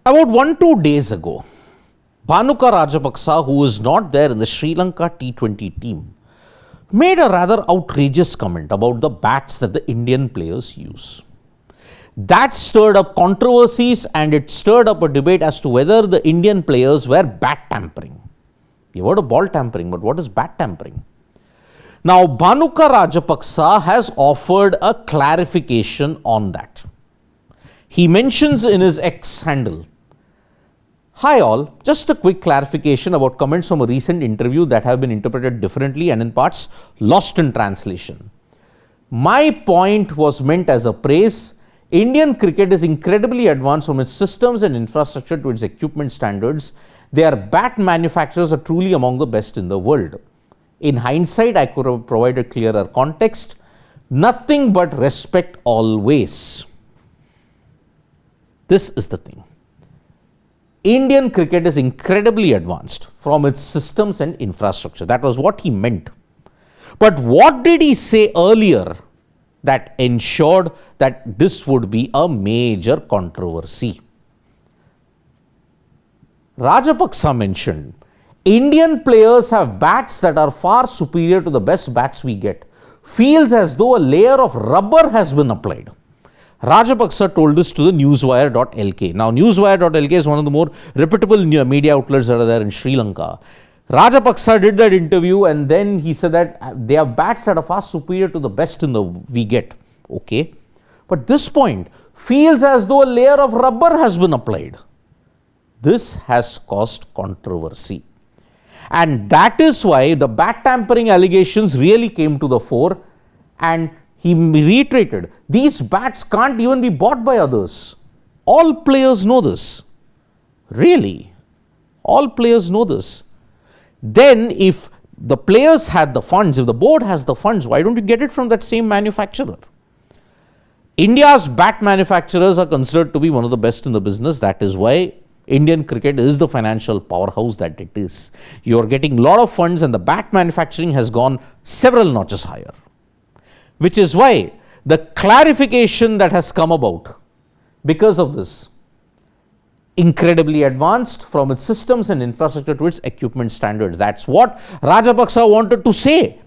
About 1-2 days ago, Bhanuka Rajapaksa, who is not there in the Sri Lanka T20 team, made a rather outrageous comment about the bats that the Indian players use. That stirred up controversies and it stirred up a debate as to whether the Indian players were bat tampering. You've heard of ball tampering, but what is bat tampering? Now, Bhanuka Rajapaksa has offered a clarification on that. He mentions in his X handle, "Hi all, just a quick clarification about comments from a recent interview that have been interpreted differently and in parts lost in translation. My point was meant as a praise. Indian cricket is incredibly advanced from its systems and infrastructure to its equipment standards. Their bat manufacturers are truly among the best in the world. In hindsight, I could have provided clearer context. Nothing but respect always." This is the thing. Indian cricket is incredibly advanced from its systems and infrastructure. That was what he meant. But what did he say earlier that ensured that this would be a major controversy? Rajapaksa mentioned, Indian players have bats that are far superior to the best bats we get. Feels as though a layer of rubber has been applied. Rajapaksa told this to the newswire.lk. Now, newswire.lk is one of the more reputable media outlets that are there in Sri Lanka. Rajapaksa did that interview and then he said that they have bats that are far superior to the best in the we get. Okay. But this point feels as though a layer of rubber has been applied. This has caused controversy. And that is why the bat tampering allegations really came to the fore, and he reiterated, these bats can't even be bought by others. All players know this. Really? All players know this. Then if the players had the funds, if the board has the funds, why don't you get it from that same manufacturer? India's bat manufacturers are considered to be one of the best in the business. That is why Indian cricket is the financial powerhouse that it is. You are getting a lot of funds and the bat manufacturing has gone several notches higher. Which is why the clarification that has come about because of this, incredibly advanced from its systems and infrastructure to its equipment standards. That's what Rajapaksa wanted to say.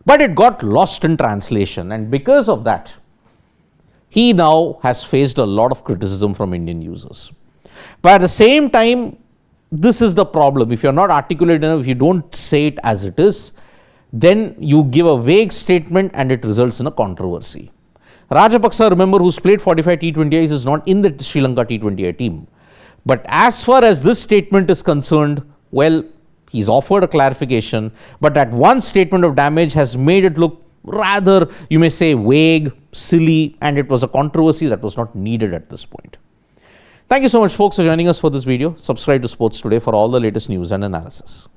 But it got lost in translation, and because of that, he now has faced a lot of criticism from Indian users. But at the same time, this is the problem. If you're not articulate enough, if you don't say it as it is, then you give a vague statement and it results in a controversy. Rajapaksa, remember, who's played 45 T20Is, is not in the Sri Lanka T20I team. But as far as this statement is concerned, well, he's offered a clarification, but that one statement of damage has made it look rather, you may say, vague, silly, and it was a controversy that was not needed at this point. Thank you so much, folks, for joining us for this video. Subscribe to Sports Today for all the latest news and analysis.